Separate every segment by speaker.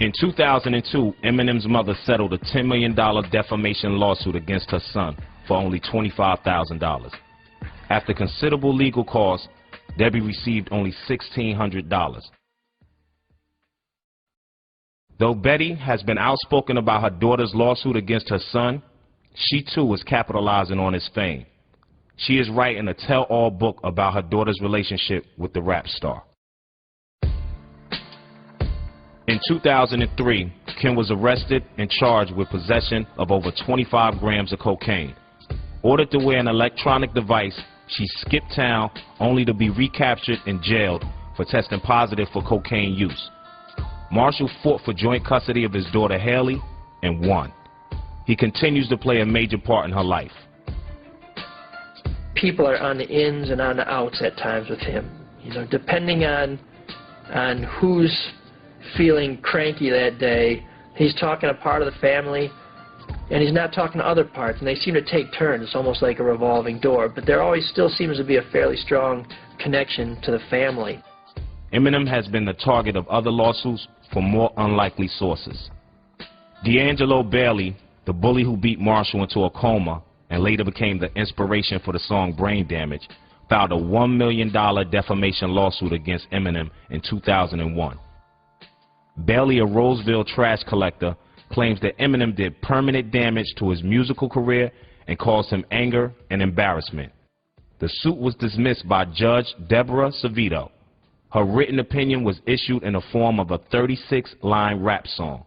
Speaker 1: In 2002, Eminem's mother settled a $10 million defamation lawsuit against her son for only $25,000. After considerable legal costs, Debbie received only $1,600. Though Betty has been outspoken about her daughter's lawsuit against her son, she too is capitalizing on his fame. She is writing a tell-all book about her daughter's relationship with the rap star. In 2003, Kim was arrested and charged with possession of over 25 grams of cocaine. Ordered to wear an electronic device, she skipped town only to be recaptured and jailed for testing positive for cocaine use. Marshall fought for joint custody of his daughter Haley and won. He continues to play a major part in her life.
Speaker 2: People are on the ins and on the outs at times with him. You know, depending on who's feeling cranky that day, he's talking to part of the family, and he's not talking to other parts, and they seem to take turns. It's almost like a revolving door, but there always still seems to be a fairly strong connection to the family.
Speaker 1: Eminem has been the target of other lawsuits from more unlikely sources. D'Angelo Bailey, the bully who beat Marshall into a coma and later became the inspiration for the song Brain Damage, filed a $1 million defamation lawsuit against Eminem in 2001. Bailey, a Roseville trash collector, claims that Eminem did permanent damage to his musical career and caused him anger and embarrassment. The suit was dismissed by Judge Deborah Savito. Her written opinion was issued in the form of a 36-line rap song.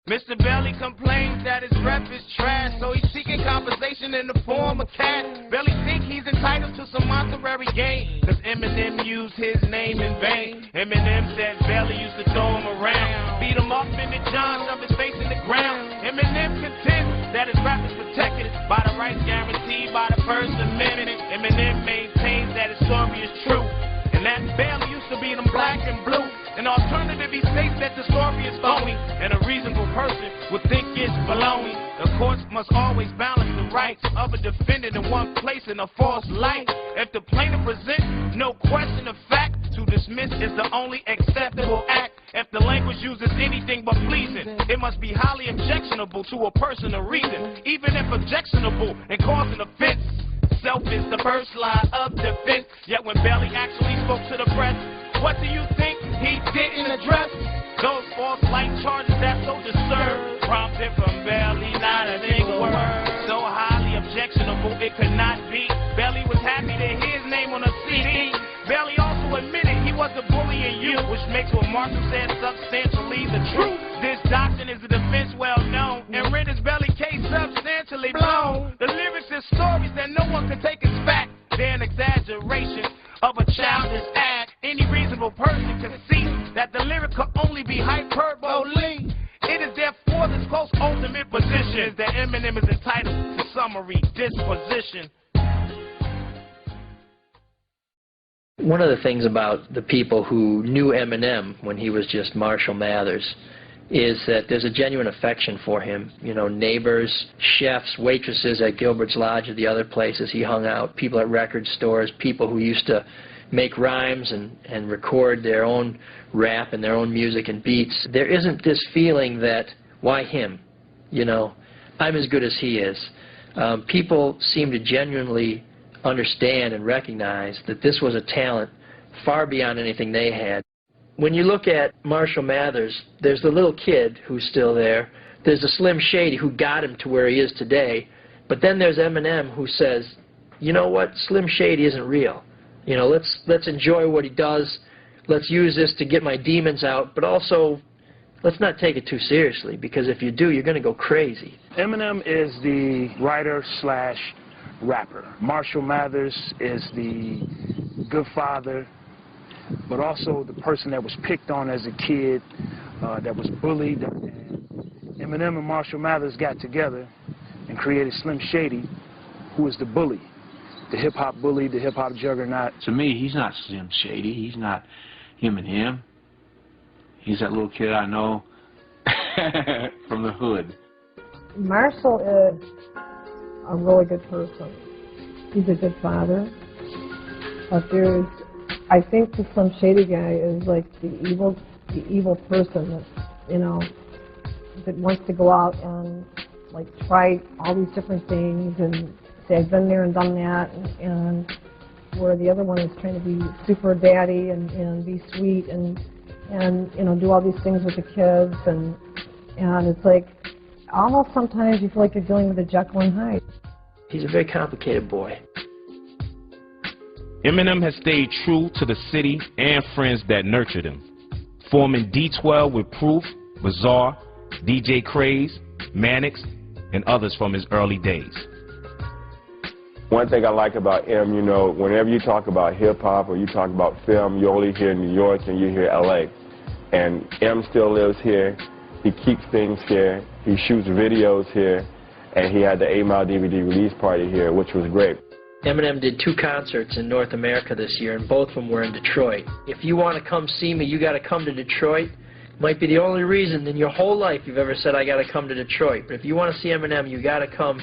Speaker 3: Mr. Bailey complains that his rep is trash, so he's seeking compensation in the form of cash. Bailey think he's entitled to some monetary gain, cause Eminem used his name in vain. Eminem said Bailey used to throw him around, beat him up in the john, shove his face in the ground. Eminem contends that his rap is protected by the rights guaranteed by the First Amendment. Eminem maintains that his story is true, and that Bailey used to be in black and blue. An alternative, he states that the story is phony, and a reasonable person would think it's baloney. The courts must always balance the rights of a defendant in one place in a false light. If the plaintiff presents no question of fact, to dismiss is the only acceptable act. If the language uses anything but pleasing, it must be highly objectionable to a person of reason. Even if objectionable and causing offense, self is the first line of defense. Yet when Bailey actually spoke to the press, what do you think he didn't address? Those false light charges that so disturb, prompted from Bailey not a single word. So highly objectionable it could not be. Bailey was happy to hear his name on a CD. Bailey also admitted he was a bully in youth, which makes what Marshall said substantially the truth. This doctrine is a defense well known and renders Bailey case substantially blown. The lyrics and stories that no one can take as fact, they're an exaggeration of a childish act. Any reasonable person can see that the lyric could only be hyperbole. It is therefore this close ultimate position that Eminem is entitled to summary disposition.
Speaker 2: One of the things about the people who knew Eminem when he was just Marshall Mathers is that there's a genuine affection for him. You know, neighbors, chefs, waitresses at Gilbert's Lodge or the other places he hung out, people at record stores, people who used to make rhymes and record their own rap and their own music and beats. There isn't this feeling that, why him? You know, I'm as good as he is. People seem to genuinely understand and recognize that this was a talent far beyond anything they had. When you look at Marshall Mathers, there's the little kid who's still there. There's the Slim Shady who got him to where he is today. But then there's Eminem who says, you know what, Slim Shady isn't real. You know, let's enjoy what he does. Let's use this to get my demons out, but also let's not take it too seriously, because if you do, you're going to go crazy.
Speaker 4: Eminem is the writer/rapper. Marshall Mathers is the good father, but also the person that was picked on as a kid, that was bullied. And Eminem and Marshall Mathers got together and created Slim Shady, who was the bully, the hip-hop bully, the hip-hop juggernaut.
Speaker 5: To me, he's not Slim Shady. He's not him and him. He's that little kid I know from the hood.
Speaker 6: Marshall is a really good person. He's a good father. But I think the Slim Shady guy is like the evil person that you know, that wants to go out and like try all these different things and say I've been there and done that, and where the other one is trying to be super daddy and be sweet and you know, do all these things with the kids, and it's like almost sometimes you feel like you're dealing with a Jekyll and Hyde.
Speaker 2: He's a very complicated boy.
Speaker 1: Eminem has stayed true to the city and friends that nurtured him, forming D12 with Proof, Bizarre, DJ Craze, Mannix, and others from his early days.
Speaker 7: One thing I like about M, you know, whenever you talk about hip-hop or you talk about film, you only hear New York and you hear L.A. And M still lives here. He keeps things here. He shoots videos here. And he had the 8 Mile DVD release party here, which was great.
Speaker 2: Eminem did 2 concerts in North America this year, and both of them were in Detroit. If you want to come see me, you got to come to Detroit. Might be the only reason in your whole life you've ever said, I got to come to Detroit. But if you want to see Eminem, you got to come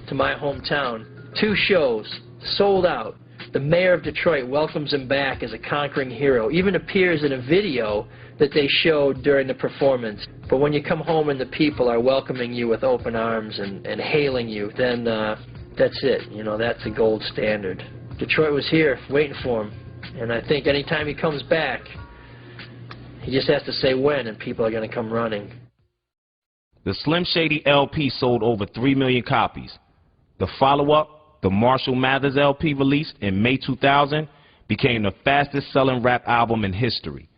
Speaker 2: to my hometown. 2 shows, sold out. The mayor of Detroit welcomes him back as a conquering hero, even appears in a video that they showed during the performance. But when you come home and the people are welcoming you with open arms and hailing you, then that's it. You know, that's the gold standard. Detroit was here waiting for him, and I think anytime he comes back, he just has to say when, and people are going to come running.
Speaker 1: The Slim Shady LP sold over 3 million copies. The follow-up, the Marshall Mathers LP, released in May 2000, became the fastest-selling rap album in history.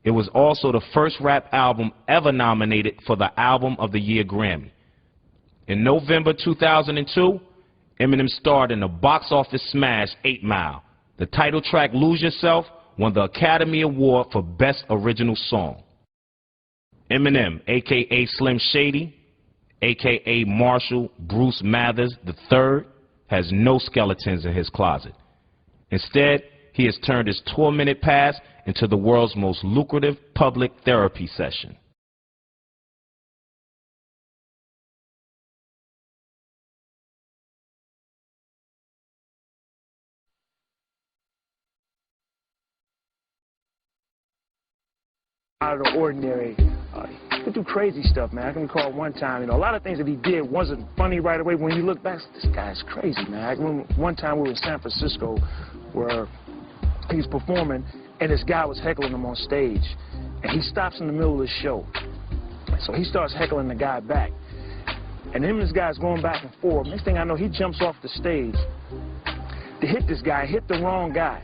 Speaker 1: It was also the first rap album ever nominated for the Album of the Year Grammy. In November 2002, Eminem starred in the box office smash 8 Mile. The title track, Lose Yourself, won the Academy Award for Best Original Song. Eminem, a.k.a. Slim Shady, a.k.a. Marshall Bruce Mathers III, has no skeletons in his closet. Instead, he has turned his tormented past into the world's most lucrative public therapy session.
Speaker 4: Out of the ordinary. He could do crazy stuff, man. I can recall one time, you know, a lot of things that he did wasn't funny right away. When you look back, this guy's crazy, man. I remember one time we were in San Francisco where he was performing, and this guy was heckling him on stage. And he stops in the middle of the show. So he starts heckling the guy back. And him and this guy's going back and forth. Next thing I know, he jumps off the stage to hit this guy, hit the wrong guy.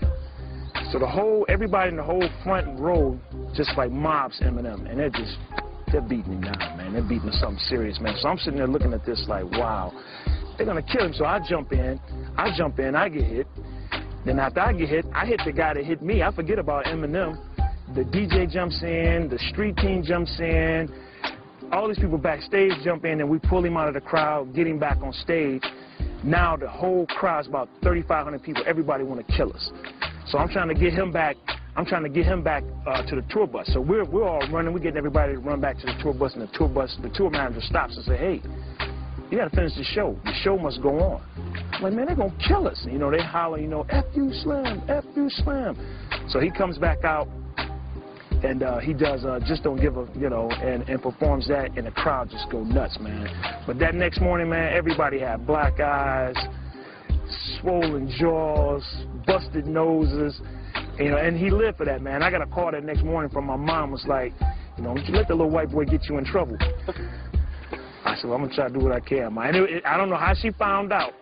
Speaker 4: So everybody in the whole front row just like mobs Eminem, and they're beating him down, man. They're beating him something serious, man. So I'm sitting there looking at this like, wow, they're gonna kill him. So I jump in, I get hit. Then after I get hit, I hit the guy that hit me. I forget about Eminem. The DJ jumps in, the street team jumps in, all these people backstage jump in, and we pull him out of the crowd, get him back on stage. Now the whole crowd's about 3,500 people. Everybody want to kill us. So I'm trying to get him back. I'm trying to get him back to the tour bus. So we're all running. We're getting everybody to run back to the tour bus, and the tour manager stops and says, "Hey, you got to finish the show. The show must go on." I'm like, man, they're gonna kill us. You know, they holler, you know, "F you, Slim, F you, Slim." So he comes back out, and he does Just Don't Give a, you know, and performs that, and the crowd just go nuts, man. But that next morning, man, everybody had black eyes, swollen jaws, busted noses, you know, and he lived for that, man. I got a call that next morning from my mom, was like, you know, don't you let the little white boy get you in trouble. I said, well, I'm going to try to do what I can, man. I don't know how she found out,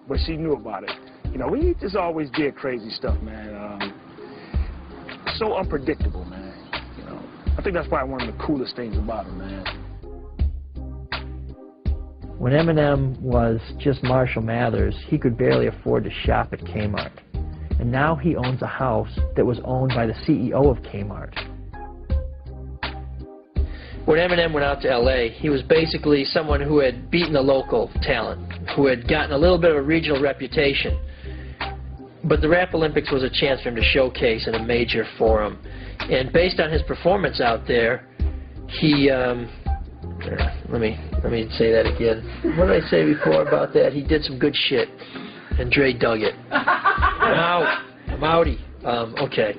Speaker 4: but she knew about it. You know, we just always did crazy stuff, man. So unpredictable, man. You know, I think that's probably one of the coolest things about him, man.
Speaker 2: When Eminem was just Marshall Mathers, he could barely afford to shop at Kmart. And now he owns a house that was owned by the CEO of Kmart. When Eminem went out to LA, he was basically someone who had beaten the local talent, who had gotten a little bit of a regional reputation. But the Rap Olympics was a chance for him to showcase in a major forum. And based on his performance out there, he, let me say that again. What did I say before about that? He did some good shit, and Dre dug it. I'm outie. Okay.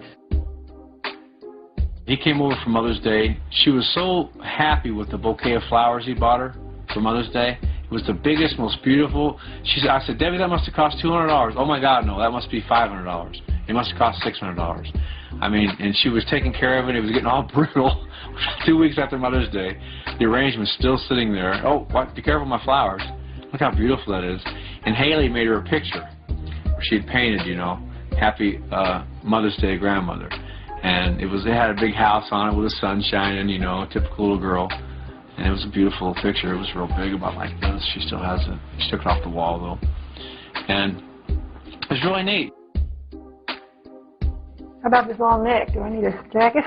Speaker 5: He came over for Mother's Day. She was so happy with the bouquet of flowers he bought her for Mother's Day. It was the biggest, most beautiful. I said, Debbie, that must have cost $200. Oh my God, no, that must be $500. It must have cost $600. I mean, and she was taking care of it. It was getting all brutal. 2 weeks after Mother's Day, the arrangement's still sitting there. Oh, be careful with my flowers. Look how beautiful that is. And Haley made her a picture where she had painted, you know, Happy Mother's Day, Grandmother. And it had a big house on it with the sun shining, you know, a typical little girl. And it was a beautiful picture. It was real big, about like this. She still has it. She took it off the wall, though. And it was really neat.
Speaker 6: How about this long neck? Do I need a jacket?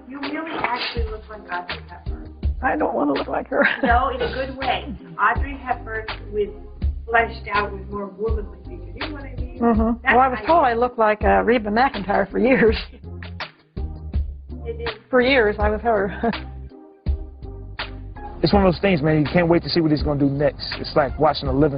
Speaker 8: You really actually look like Audrey Hepburn.
Speaker 6: I don't want to look like her.
Speaker 8: No, in a good way. Audrey Hepburn with fleshed out with more womanly features. You know what I mean?
Speaker 6: Mm-hmm. Well, I was told I looked like Reba McEntire for years.
Speaker 8: It is.
Speaker 6: For years, I was her.
Speaker 4: It's one of those things, man, you can't wait to see what he's going to do next. It's like watching a living